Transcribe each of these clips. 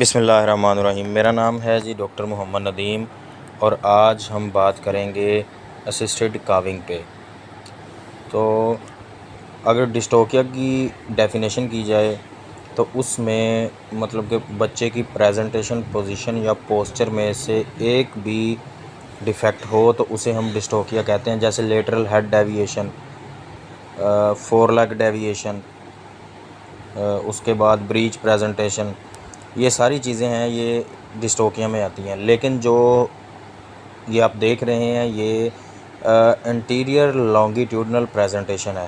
बिस्मिल्लाहिर्रहमानिर्रहीम। मेरा नाम है जी डॉक्टर मोहम्मद नदीम और आज हम बात करेंगे असिस्टेड काविंग पे। तो अगर डिस्टोकिया की डेफिनेशन की जाए तो उसमें मतलब कि बच्चे की प्रेजेंटेशन, पोजीशन या पोस्चर में से एक भी डिफ़ेक्ट हो तो उसे हम डिस्टोकिया कहते हैं। जैसे lateral head deviation, four leg deviation, उसके बाद ब्रीच प्रेजेंटेशन, ये सारी चीज़ें हैं, ये डिस्टोकिया में आती हैं। लेकिन जो ये आप देख रहे हैं ये इंटीरियर लॉन्गिट्यूडनल प्रेजेंटेशन है।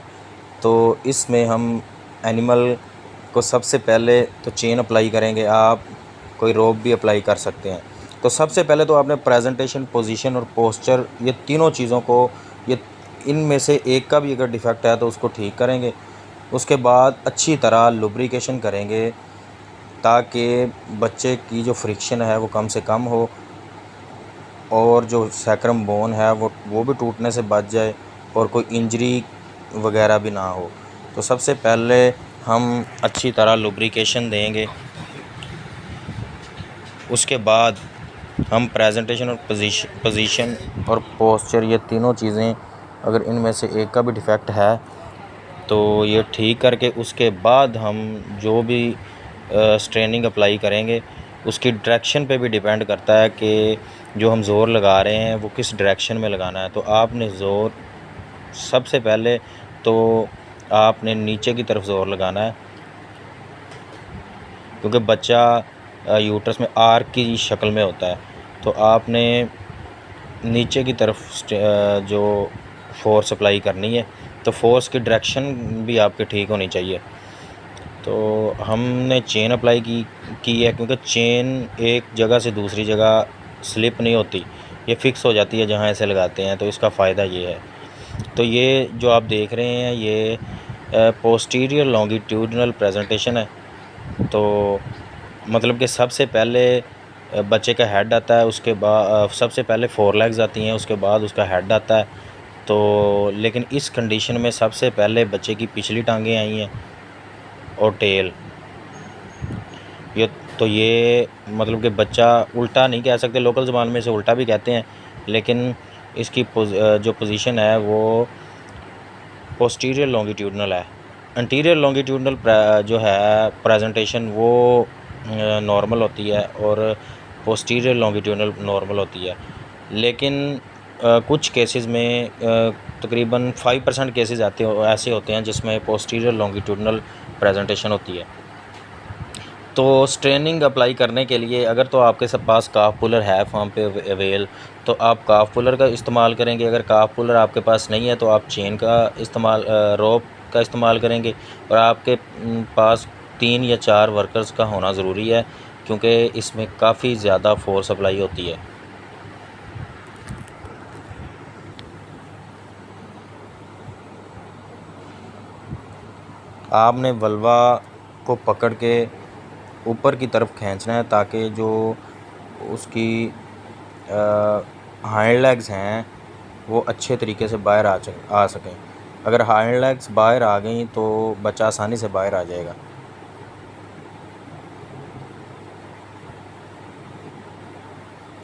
तो इसमें हम एनिमल को सबसे पहले तो चेन अप्लाई करेंगे, आप कोई रोप भी अप्लाई कर सकते हैं। तो सबसे पहले तो आपने प्रेजेंटेशन, पोजीशन और पोस्चर, ये तीनों चीज़ों को, ये इनमें से एक का भी अगर डिफ़ेक्ट है तो उसको ठीक करेंगे। उसके बाद अच्छी तरह लुब्रिकेशन करेंगे ताकि बच्चे की जो फ्रिक्शन है वो कम से कम हो और जो सैक्रम बोन है वो भी टूटने से बच जाए और कोई इंजरी वगैरह भी ना हो। तो सबसे पहले हम अच्छी तरह लुब्रिकेशन देंगे। उसके बाद हम प्रेजेंटेशन और पोजीशन और पोस्चर, ये तीनों चीज़ें अगर इनमें से एक का भी डिफ़ेक्ट है तो ये ठीक करके उसके बाद हम जो भी स्ट्रेनिंग अप्लाई करेंगे उसकी डायरेक्शन पे भी डिपेंड करता है कि जो हम ज़ोर लगा रहे हैं वो किस डायरेक्शन में लगाना है। तो आपने ज़ोर सबसे पहले तो आपने नीचे की तरफ ज़ोर लगाना है, क्योंकि बच्चा यूट्रस में आर्क की शक्ल में होता है। तो आपने नीचे की तरफ जो फोर्स अप्लाई करनी है, तो फोर्स की डायरेक्शन भी आपकी ठीक होनी चाहिए। तो हमने चेन अप्लाई की है, क्योंकि चेन एक जगह से दूसरी जगह स्लिप नहीं होती, ये फ़िक्स हो जाती है जहाँ ऐसे लगाते हैं। तो इसका फ़ायदा ये है। तो ये जो आप देख रहे हैं ये पोस्टीरियर लॉन्गिट्यूडनल प्रेजेंटेशन है। तो मतलब कि सबसे पहले बच्चे का हेड आता है, उसके बाद सबसे पहले फोर लेग्स आती हैं, उसके बाद उसका हेड आता है। तो लेकिन इस कंडीशन में सबसे पहले बच्चे की पिछली टांगें आई हैं और टेल। ये मतलब कि बच्चा उल्टा नहीं कह सकते, लोकल ज़बान में इसे उल्टा भी कहते हैं, लेकिन इसकी जो पोजीशन है वो पोस्टीरियर लॉन्गिट्यूडनल है। इंटीरियर लॉन्गिट्यूडनल जो है प्रेजेंटेशन वो नॉर्मल होती है और पोस्टीरियर लॉन्गिट्यूडनल नॉर्मल होती है। लेकिन कुछ केसेस में तकरीबन 5% केसेस ऐसे होते हैं जिसमें पोस्टीरियर लॉन्गिट्यूडनल प्रेजेंटेशन होती है। तो स्ट्रेनिंग अप्लाई करने के लिए अगर तो आपके सब पास काफ पुलर है फार्म पे अवेल, तो आप काफ पुलर का इस्तेमाल करेंगे। अगर काफ पुलर आपके पास नहीं है तो आप चेन का इस्तेमाल, रोप का इस्तेमाल करेंगे। और आपके पास 3 या 4 वर्कर्स का होना ज़रूरी है, क्योंकि इसमें काफ़ी ज़्यादा फोर्स अप्लाई होती है। आपने वल्वा को पकड़ के ऊपर की तरफ खींचना है ताकि जो उसकी हाइंड लेग्स हैं वो अच्छे तरीके से बाहर आ सकें। अगर हाइंड लेग्स बाहर आ गई तो बच्चा आसानी से बाहर आ जाएगा।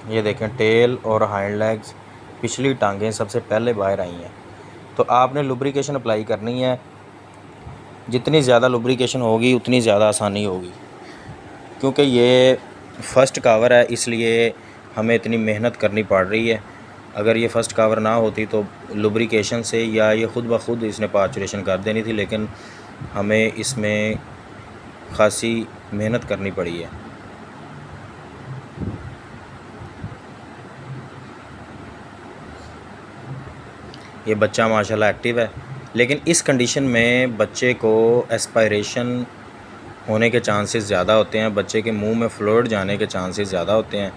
ये देखें, टेल और हाइंड लेग्स, पिछली टांगें सबसे पहले बाहर आई हैं। तो आपने लुब्रिकेशन अप्लाई करनी है। जितनी ज़्यादा लुब्रिकेशन होगी उतनी ज़्यादा आसानी होगी, क्योंकि ये फ़र्स्ट कावर है इसलिए हमें इतनी मेहनत करनी पड़ रही है। अगर ये फ़र्स्ट कावर ना होती तो लुब्रिकेशन से या ये ख़ुद ब खुद इसने पार्चुरेशन कर देनी थी, लेकिन हमें इसमें ख़ासी मेहनत करनी पड़ी है। ये बच्चा माशाल्लाह एक्टिव है, लेकिन इस कंडीशन में बच्चे को एस्पायरेशन होने के चांसेस ज़्यादा होते हैं, बच्चे के मुंह में फ्लूइड जाने के चांसेस ज़्यादा होते हैं,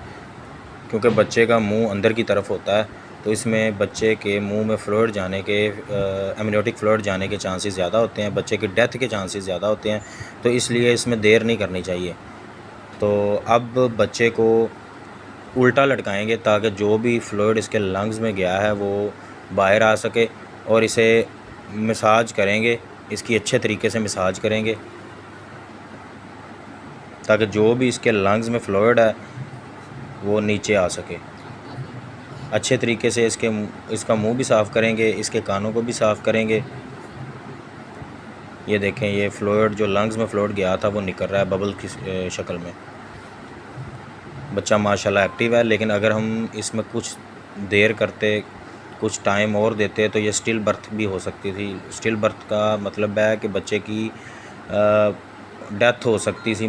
क्योंकि बच्चे का मुंह अंदर की तरफ होता है। तो इसमें बच्चे के मुंह में फ्लूइड जाने के, एमनियोटिक फ्लूइड जाने के चांसेस ज़्यादा होते हैं, बच्चे की डेथ के चांसेस ज़्यादा होते हैं। तो इसलिए इसमें देर नहीं करनी चाहिए। तो अब बच्चे को उल्टा लटकाएंगे ताकि जो भी फ्लूइड इसके लंग्स में गया है वो बाहर आ सके, और इसे मसाज करेंगे, इसकी अच्छे तरीके से मसाज करेंगे। ताकि जो भी इसके लंग्स में फ्लूइड है वो नीचे आ सके। अच्छे तरीके से इसका मुंह भी साफ़ करेंगे, इसके कानों को भी साफ़ करेंगे। ये देखें, ये फ्लूइड जो लंग्स में फ्लूइड गया था वो निकल रहा है बबल की शक्ल में। बच्चा माशाल्लाह एक्टिव है, लेकिन अगर हम इसमें कुछ देर करते, कुछ टाइम और देते तो ये स्टिल बर्थ भी हो सकती थी। स्टिल बर्थ का मतलब है कि बच्चे की डेथ हो सकती थी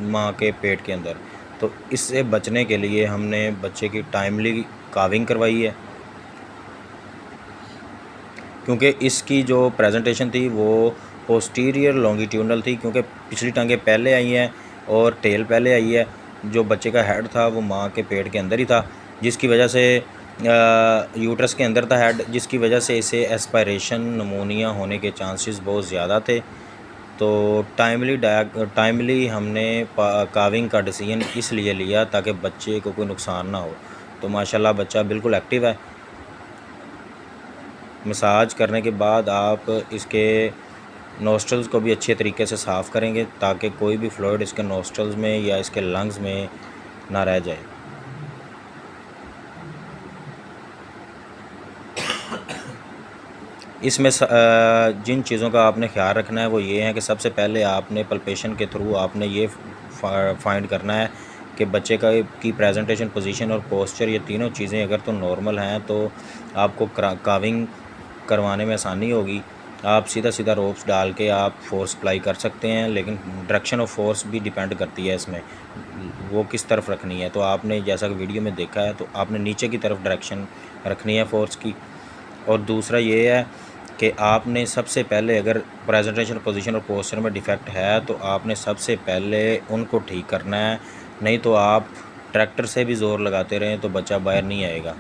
माँ के पेट के अंदर। तो इससे बचने के लिए हमने बच्चे की टाइमली काविंग करवाई है, क्योंकि इसकी जो प्रेजेंटेशन थी वो पोस्टीरियर लॉन्गिट्यूडनल थी, क्योंकि पिछली टांगें पहले आई हैं और टेल पहले आई है। जो बच्चे का हेड था वो माँ के पेट के अंदर ही था, जिसकी वजह से यूट्रस के अंदर था हेड, जिसकी वजह से इसे एस्पायरेशन नमूनिया होने के चांसेस बहुत ज़्यादा थे। तो टाइमली हमने काविंग का डिसीजन इसलिए लिया ताकि बच्चे को कोई नुकसान ना हो। तो माशाल्लाह बच्चा बिल्कुल एक्टिव है। मसाज करने के बाद आप इसके नोस्ट्रल्स को भी अच्छे तरीके से साफ़ करेंगे ताकि कोई भी फ्लूइड इसके नोस्ट्रल्स में या इसके लंग्स में ना रह जाए। इसमें जिन चीज़ों का आपने ख्याल रखना है वो ये है कि सबसे पहले आपने पल्पेशन के थ्रू आपने ये फाइंड करना है कि बच्चे की प्रेजेंटेशन, पोजीशन और पोस्चर, ये तीनों चीज़ें अगर तो नॉर्मल हैं तो आपको काविंग करवाने में आसानी होगी। आप सीधा रोप्स डाल के आप फोर्स अप्लाई कर सकते हैं, लेकिन डायरेक्शन ऑफ फोर्स भी डिपेंड करती है इसमें, वो किस तरफ रखनी है। तो आपने जैसा कि वीडियो में देखा है तो आपने नीचे की तरफ डायरेक्शन रखनी है फोर्स की। और दूसरा ये है कि आपने सबसे पहले अगर प्रेजेंटेशन, पोजीशन और पोस्चर में डिफ़ेक्ट है तो आपने सबसे पहले उनको ठीक करना है, नहीं तो आप ट्रैक्टर से भी ज़ोर लगाते रहें तो बच्चा बाहर नहीं आएगा।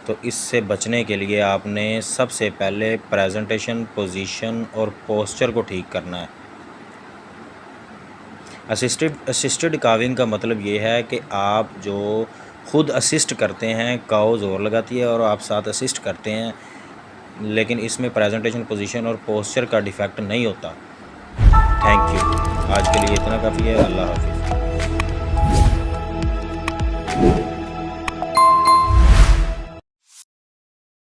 तो इससे बचने के लिए आपने सबसे पहले प्रेजेंटेशन, पोजीशन और पोस्चर को ठीक करना है। असिस्टेड काविंग का मतलब ये है कि आप जो खुद असिस्ट करते हैं, काओ ज़ोर लगाती है और आप साथ असिस्ट करते हैं, लेकिन इसमें प्रेजेंटेशन, पोजीशन और पोस्चर का डिफ़ेक्ट नहीं होता। Thank you. आज के लिए इतना काफ़ी है। अल्लाह हाफ़िज़।